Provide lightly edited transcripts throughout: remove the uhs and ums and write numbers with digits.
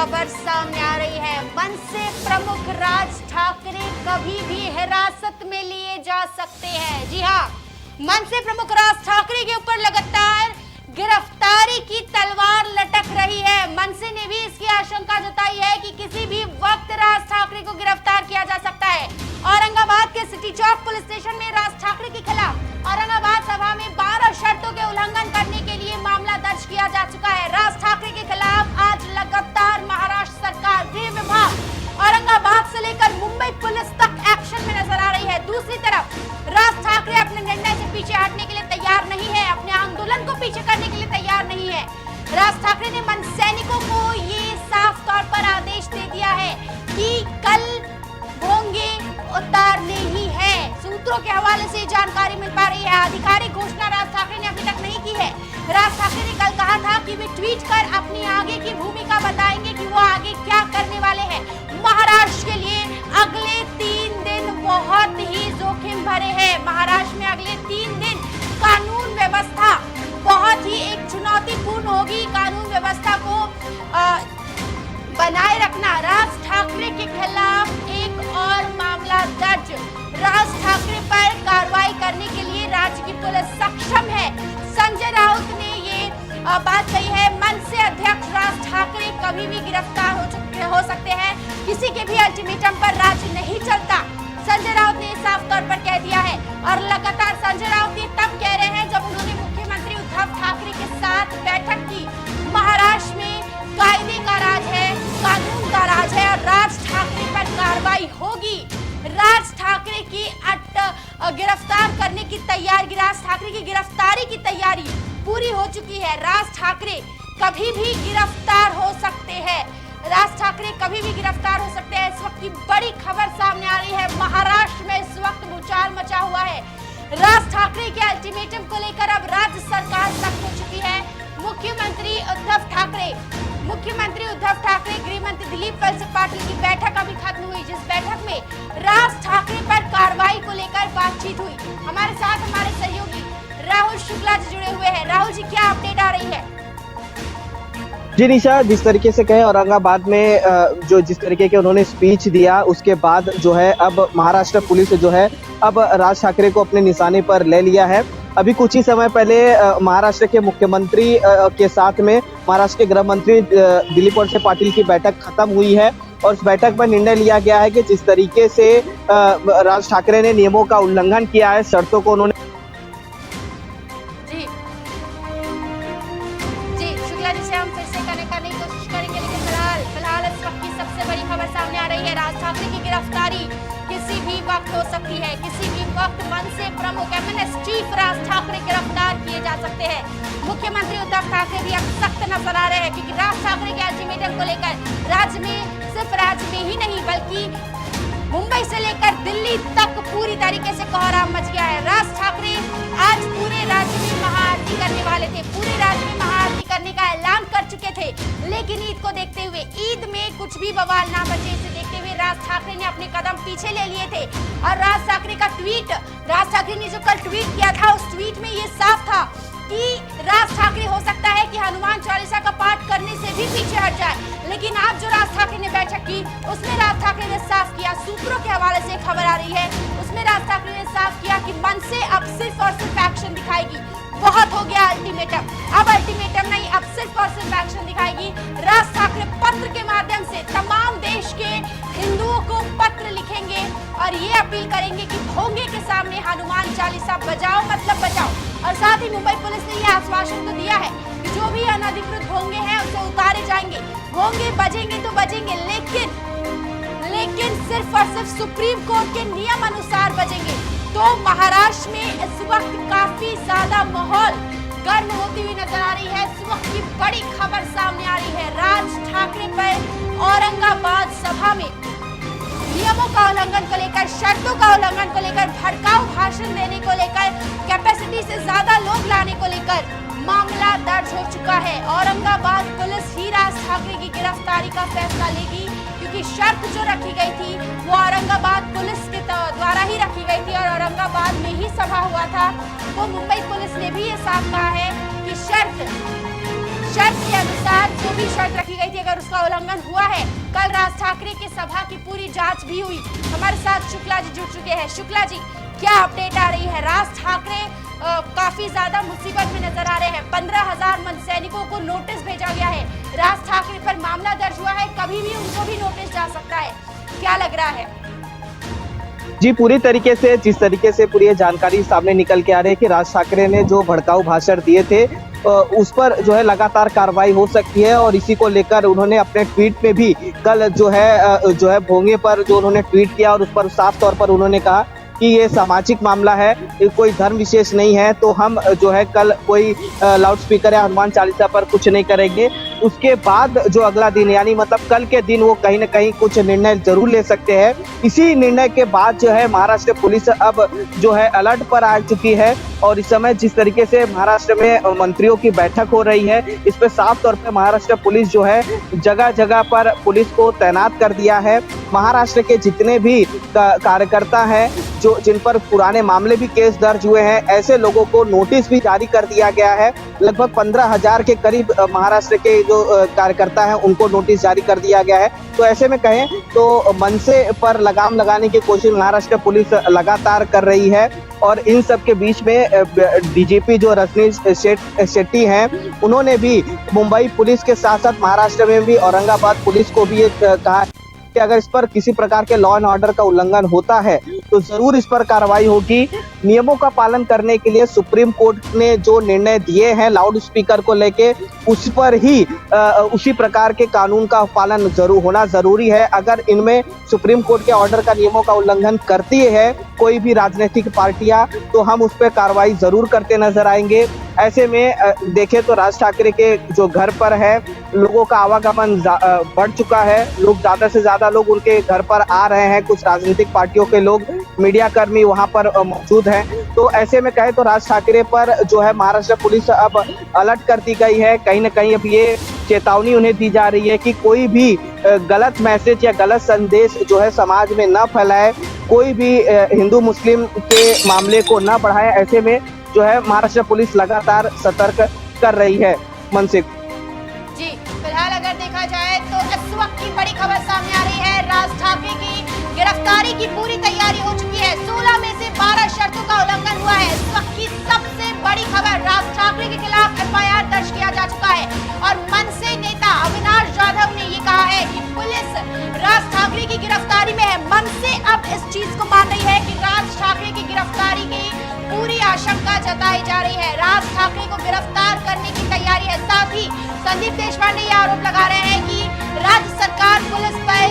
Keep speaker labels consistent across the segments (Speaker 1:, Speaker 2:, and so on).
Speaker 1: खबर सामने आ रही है। मनसे प्रमुख राज ठाकरे कभी भी हिरासत में लिए जा सकते हैं। जी हां, मनसे प्रमुख राज ठाकरे के ऊपर लगातार गिरफ्तारी की तलवार लटक रही है। मनसे ने भी इसकी आशंका जताई है कि किसी भी वक्त राज ठाकरे को गिरफ्तार किया जा सकता है। औरंगाबाद के सिटी चौक पुलिस स्टेशन में राज ठाकरे के खिलाफ औरंगाबाद सभा में 12 शर्तों के उल्लंघन करने के लिए मामला दर्ज किया जा चुका है। राज ठाकरे के खिलाफ आज लगातार महाराष्ट्र सरकार, गृह विभाग औरंगाबाद से लेकर मुंबई पुलिस तक एक्शन में नजर आ रही है। दूसरी तरफ राज ठाकरे अपने निर्णय से पीछे हटने के लिए तैयार नहीं है, अपने आंदोलन को पीछे करने के लिए तैयार नहीं है। राज ठाकरे ने मन सैनिकों को ये साफ तौर पर आदेश दे दिया है कि कल भोंगे उतारने ही है। सूत्रों के हवाले से जानकारी मिल पा रही है। आधिकारिक घोषणा राज ठाकरे ने अभी तक नहीं की है। राज ठाकरे ने कल कहा था कि वे ट्वीट कर अपनी आगे की भूमिका बताएंगे कि वो आगे क्या करने वाले हैं। महाराष्ट्र के लिए अगले 3 दिन बहुत ही जोखिम भरे हैं। महाराष्ट्र में अगले 3 दिन कानून व्यवस्था बहुत ही एक चुनौतीपूर्ण होगी। कानून व्यवस्था को बनाए रखना। राज ठाकरे के खिलाफ एक और मामला दर्ज। राज ठाकरे पर कार्रवाई करने के लिए राज्य की पुलिस सक्षम है। संजय राउत ने ये बात कही है। मनसे अध्यक्ष राज ठाकरे कभी भी गिरफ्तार हो सकते हैं। किसी के भी अल्टीमेटम पर राज्य नहीं चलता। संजय राउत ने साफ तौर पर कह दिया है और लगातार संजय राउत ये तब कह रहे हैं जब उन्होंने मुख्यमंत्री उद्धव ठाकरे के साथ बैठक की। महाराष्ट्र में कायदे का राज है, कानून का राज है और राज ठाकरे पर कार्रवाई होगी। राज ठाकरे की गिरफ्तार करने की तैयारी, राज ठाकरे की गिरफ्तारी की तैयारी पूरी हो चुकी है। राज ठाकरे कभी भी गिरफ्तार हो सकते हैं। राज ठाकरे कभी भी गिरफ्तार हो सकते हैं। इस वक्त की बड़ी खबर सामने आ रही है। महाराष्ट्र में इस वक्त भूचाल मचा हुआ है। राज ठाकरे के अल्टीमेटम को लेकर अब राज्य सरकार सख्त हो चुकी है। मुख्यमंत्री उद्धव ठाकरे, गृह मंत्री दिलीप वळसे पाटिल की बैठक अभी खत्म हुई, जिस बैठक में राज ठाकरे पर कार्रवाई को लेकर बातचीत हुई। हमारे साथ हमारे सहयोगी राहुल शुक्ला जी जुड़े हुए हैं। राहुल जी, क्या अपडेट आ रही है?
Speaker 2: जी निशा, जिस तरीके से कहे औरंगाबाद में जिस तरीके के उन्होंने स्पीच दिया, उसके बाद जो है अब महाराष्ट्र पुलिस जो है अब राज ठाकरे को अपने निशाने पर ले लिया है। अभी कुछ ही समय पहले महाराष्ट्र के मुख्यमंत्री के साथ में महाराष्ट्र के गृह मंत्री दिलीप वळसे पाटिल की बैठक खत्म हुई है और उस बैठक में निर्णय लिया गया है कि जिस तरीके से राज ठाकरे ने नियमों का उल्लंघन किया है, शर्तों को उन्होंने
Speaker 1: शुक्ला जी से हम फिर से कनेक्ट करने की कोशिश करेंगे, लेकिन फिलहाल इस वक्त की सबसे बड़ी खबर सामने आ रही है। राज ठाकरे की गिरफ्तारी किसी भी वक्त हो सकती है। किसी भी वक्त मनसे प्रमुख एमएनएस चीफ राज ठाकरे गिरफ्तार किए जा सकते हैं। मुख्यमंत्री उद्धव ठाकरे भी अब सख्त नजर आ रहे हैं क्योंकि राज ठाकरे के अल्टीमेटम को लेकर राज्य में, सिर्फ राज्य में ही नहीं बल्कि मुंबई से लेकर दिल्ली तक पूरी तरीके से कोहराम मच गया है। राज ठाकरे आज पूरे राज्य में महाआरती करने वाले थे, पूरे राज्य में महाआरती करने का ऐलान कर चुके थे, लेकिन ईद को देखते हुए, ईद में कुछ भी बवाल ना बचे, इसे देखते हुए राज ठाकरे ने अपने कदम पीछे ले लिए थे। और राज ठाकरे का ट्वीट, राज ठाकरे ने जो कल ट्वीट किया था, उस ट्वीट में ये साफ था कि राज ठाकरे हो सकता है कि हनुमान चालीसा का पाठ करने से भी पीछे हट जाए, लेकिन आज जो राज ठाकरे ने बैठक की उसमें राज ठाकरे ने साफ किया, सूत्रों के हवाले से खबर आ रही है, उसमें राज ठाकरे ने साफ किया कि मनसे अब सिर्फ और सिर्फ एक्शन दिखाएगी। बहुत हो गया अल्टीमेटम, अब अल्टीमेटम नहीं, अब सिर्फ और सिर्फ एक्शन दिखाएगी। राज ठाकरे पत्र के माध्यम से तमाम देश के हिंदुओं को पत्र लिखेंगे और ये अपील करेंगे कि भोंगे के सामने हनुमान चालीसा बजाओ मतलब बजाओ। और साथ ही मुंबई पुलिस ने यह आश्वासन तो दिया है कि जो भी अनधिकृत भोंगे हैं उसे उतारे जाएंगे। भोंगे बजेंगे तो बजेंगे, लेकिन सिर्फ और सिर्फ सुप्रीम कोर्ट के नियम अनुसार बजेंगे। तो महाराष्ट्र में इस वक्त काफी ज्यादा माहौल गर्म होती हुई नजर आ रही है। इस वक्त की बड़ी खबर सामने आ रही है। राज ठाकरे पर औरंगाबाद सभा में नियमों का उल्लंघन को लेकर, शर्तों का उल्लंघन को लेकर, भड़काऊ भाषण देने को लेकर, कैपेसिटी से ज्यादा लोग लाने को लेकर मामला दर्ज हो चुका है। औरंगाबाद पुलिस ही राज ठाकरे की गिरफ्तारी का फैसला लेगी क्योंकि शर्त जो रखी गई थी वो औरंगाबाद पुलिस के द्वारा ही रखी गई थी और औरंगाबाद में ही सभा हुआ था। तो मुंबई पुलिस ने भी ये साफ कहा है कि शर्त के अनुसार जो भी शर्त रखी गई थी, अगर उसका उल्लंघन हुआ है, कल राज ठाकरे की सभा की पूरी जांच भी हुई। हमारे साथ शुक्ला जी जुड़ चुके हैं। शुक्ला जी, क्या अपडेट आ रही है? राज ठाकरे काफी ज्यादा मुसीबत में नजर आ रहे हैं। 15,000 मन सैनिकों को नोटिस भेजा गया है। राज ठाकरे पर मामला दर्ज हुआ है, कभी भी उनको भी नोटिस जा सकता है। क्या लग रहा है?
Speaker 2: जी, पूरी तरीके से जिस तरीके से पूरी जानकारी सामने निकल के आ रही है कि राज ठाकरे ने जो भड़काऊ भाषण दिए थे उस पर जो है लगातार कार्रवाई हो सकती है और इसी को लेकर उन्होंने अपने ट्वीट में भी कल जो है भोंगे पर जो उन्होंने ट्वीट किया और उस पर साफ तौर पर उन्होंने कहा कि ये सामाजिक मामला है, कोई धर्म विशेष नहीं है, तो हम जो है कल कोई लाउड स्पीकर या हनुमान चालीसा पर कुछ नहीं करेंगे। उसके बाद जो अगला दिन यानी मतलब कल के दिन वो कहीं ना कहीं कुछ निर्णय जरूर ले सकते हैं। इसी निर्णय के बाद जो है महाराष्ट्र पुलिस अब जो है अलर्ट पर आ चुकी है और इस समय जिस तरीके से महाराष्ट्र में मंत्रियों की बैठक हो रही है, इस पर साफ तौर पर महाराष्ट्र पुलिस जो है जगह जगह पर पुलिस को तैनात कर दिया है। महाराष्ट्र के जितने भी कार्यकर्ता हैं जो जिन पर पुराने मामले भी केस दर्ज हुए हैं, ऐसे लोगों को नोटिस भी जारी कर दिया गया है। लगभग 15,000 के करीब महाराष्ट्र के जो कार्यकर्ता हैं उनको नोटिस जारी कर दिया गया है। तो ऐसे में कहें तो मनसे पर लगाम लगाने की कोशिश महाराष्ट्र पुलिस लगातार कर रही है और इन सब के बीच में डीजीपी जो रजनीश शेट्टी हैं, उन्होंने भी मुंबई पुलिस के साथ साथ महाराष्ट्र में भी औरंगाबाद पुलिस को भी कहा कि अगर इस पर किसी प्रकार के लॉ एंड ऑर्डर का उल्लंघन होता है तो जरूर इस पर कार्रवाई होगी। नियमों का पालन करने के लिए सुप्रीम कोर्ट ने जो निर्णय दिए हैं लाउड स्पीकर को लेके, उस पर ही उसी प्रकार के कानून का पालन जरूर होना जरूरी है। अगर इनमें सुप्रीम कोर्ट के ऑर्डर का नियमों का उल्लंघन करती है कोई भी राजनीतिक पार्टियां, तो हम उस पर कार्रवाई जरूर करते नजर आएंगे। ऐसे में देखें तो राज ठाकरे के जो घर पर है, लोगों का आवागमन बढ़ चुका है। लोग ज्यादा से ज्यादा लोग उनके घर पर आ रहे हैं। कुछ राजनीतिक पार्टियों के लोग, मीडिया कर्मी वहां पर मौजूद हैं। तो ऐसे में कहे तो राज ठाकरे पर जो है महाराष्ट्र पुलिस अब अलर्ट कर दी गई है। कहीं ना कहीं अब ये चेतावनी उन्हें दी जा रही है कि कोई भी गलत मैसेज या गलत संदेश जो है समाज में न फैलाए, कोई भी हिंदू मुस्लिम के मामले को न बढ़ाए। ऐसे में जो है महाराष्ट्र पुलिस लगातार सतर्क कर रही है। मनसे
Speaker 1: जी, फिलहाल अगर देखा जाए तो इस वक्त की बड़ी खबर सामने आ रही है। राज ठाकरे की गिरफ्तारी की पूरी तैयारी हो चुकी है। 16 में से 12 शर्तों का उल्लंघन हुआ है। इस वक्त की सबसे बड़ी खबर, राज ठाकरे के खिलाफ एफआईआर दर्ज किया जा चुका है और मनसे नेता अविनाश जाधव ने ये कहा है कि पुलिस राज ठाकरे की गिरफ्तारी में है। मनसे अब इस चीज को मान रही है कि राज ठाकरे की गिरफ्तारी की पूरी आशंका जताई जा रही है। राज ठाकरे को गिरफ्तार करने की तैयारी है। साथ ही संदीप देशपांडे ये आरोप लगा रहे हैं कि राज्य सरकार पुलिस पर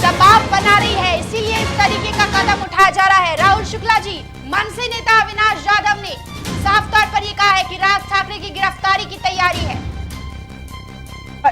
Speaker 1: दबाव बना रही है, इसीलिए इस तरीके का कदम उठाया जा रहा है। राहुल शुक्ला जी, मनसे नेता अविनाश जाधव ने साफ तौर पर यह कहा है कि राज ठाकरे की गिरफ्तारी की तैयारी है।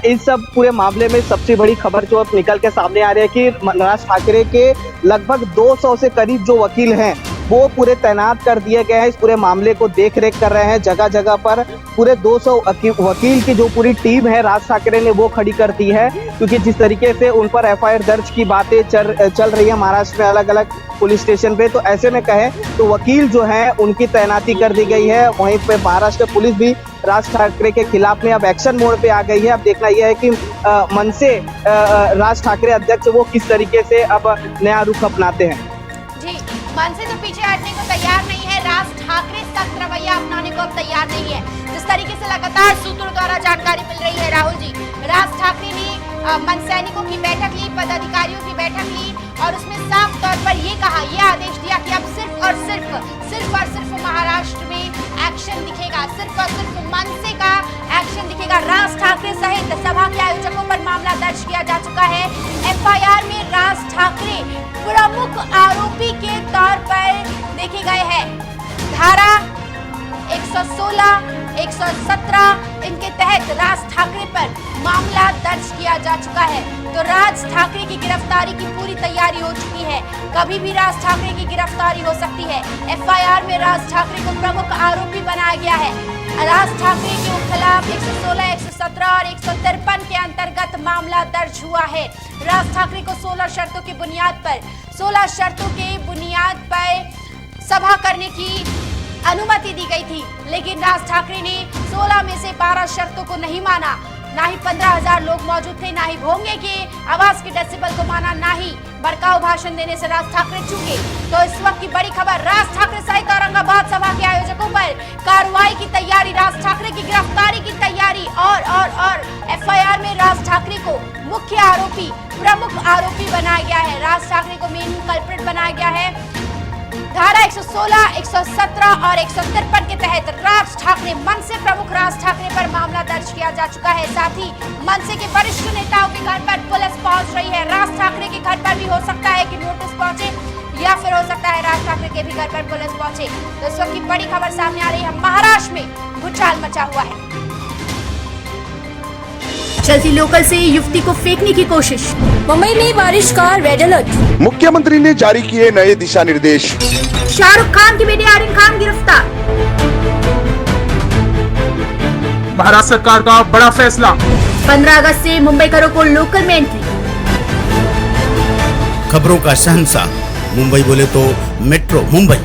Speaker 2: इस सब पूरे मामले में सबसे बड़ी खबर जो अब निकल के सामने आ रही है कि राज ठाकरे के लगभग 200 से करीब जो वकील हैं वो पूरे तैनात कर दिए गए हैं। इस पूरे मामले को देख रेख कर रहे हैं। जगह जगह पर पूरे 200 वकील की जो पूरी टीम है राज ठाकरे ने वो खड़ी कर दी है, क्योंकि जिस तरीके से उन पर एफआईआर दर्ज की बातें चल रही है महाराष्ट्र में अलग अलग पुलिस स्टेशन पे, तो ऐसे में कहें तो वकील जो है उनकी तैनाती कर दी गई है। वहीं पे महाराष्ट्र पुलिस भी राज ठाकरे के खिलाफ में अब एक्शन मोड पे आ गई है। अब देखना यह है कि मनसे राज ठाकरे अध्यक्ष वो किस तरीके से अब नया रुख अपनाते हैं।
Speaker 1: जी, मनसे तो पीछे हटने को तैयार नहीं है। राज ठाकरे सख्त रवैया अपनाने को अब तैयार नहीं है। जिस तरीके से लगातार सूत्रों द्वारा जानकारी मिल रही है राहुल जी, राज ठाकरे ने मन सैनिकों की बैठक ली, पदाधिकारियों की बैठक ली और उसमें साफ तौर पर ये कहा, ये आदेश दिया कि अब सिर्फ और सिर्फ महाराष्ट्र में एक्शन दिखेगा, सिर्फ और सिर्फ मनसे का एक्शन दिखेगा। राज ठाकरे सहित सभा के आयोजकों पर मामला दर्ज किया जा चुका है। एफआईआर में राज ठाकरे प्रमुख आरोपी के तौर पर देखे गए हैं। धारा 116, 117 इनके तहत राज ठाकरे पर मामला दर्ज किया जा चुका है। तो राज ठाकरे की गिरफ्तारी की पूरी तैयारी हो चुकी है। कभी भी राज ठाकरे की गिरफ्तारी हो सकती है। एफआईआर में राज ठाकरे को प्रमुख आरोपी बनाया गया है। राज ठाकरे के खिलाफ 116, 117 और 153 के अंतर्गत मामला दर्ज हुआ है। राज ठाकरे को 16 शर्तों की बुनियाद पर सभा करने की अनुमति दी गई थी, लेकिन राज ठाकरे ने 16 में से 12 शर्तों को नहीं माना। ना ही 15,000 लोग मौजूद थे, ना ही भोंगे के आवाज के डेसिबल को माना, ना ही भड़काऊ भाषण देने से राज ठाकरे चूके। तो इस वक्त की बड़ी खबर, राज ठाकरे सहित औरंगाबाद सभा के आयोजकों पर कार्रवाई की तैयारी, राज ठाकरे की गिरफ्तारी की तैयारी और एफआईआर में राज ठाकरे को मुख्य आरोपी, प्रमुख आरोपी बनाया गया है। राज ठाकरे को मेन कल्प्रिट बनाया गया है। धारा 116, 117 और 153 के तहत राज ठाकरे, मनसे प्रमुख राज ठाकरे पर मामला दर्ज किया जा चुका है। साथ ही मनसे के वरिष्ठ नेताओं के घर पर पुलिस पहुंच रही है। राज ठाकरे के घर पर भी हो सकता है कि नोटिस पहुंचे, या फिर हो सकता है राज ठाकरे के भी घर पर पुलिस पहुंचे। तो इस वक्त की बड़ी खबर सामने आ रही है, महाराष्ट्र में भूचाल मचा हुआ है। चलती लोकल से युवती को फेंकने की कोशिश, मुंबई में बारिश का रेड अलर्ट।
Speaker 3: मुख्यमंत्री ने जारी किए नए दिशा निर्देश।
Speaker 1: शाहरुख खान की बेटी आर्यन खान गिरफ्तार।
Speaker 4: महाराष्ट्र सरकार का बड़ा फैसला,
Speaker 1: 15 अगस्त से मुंबईकरों को लोकल में एंट्री।
Speaker 5: खबरों का शहंशाह, मुंबई बोले तो मेट्रो मुंबई।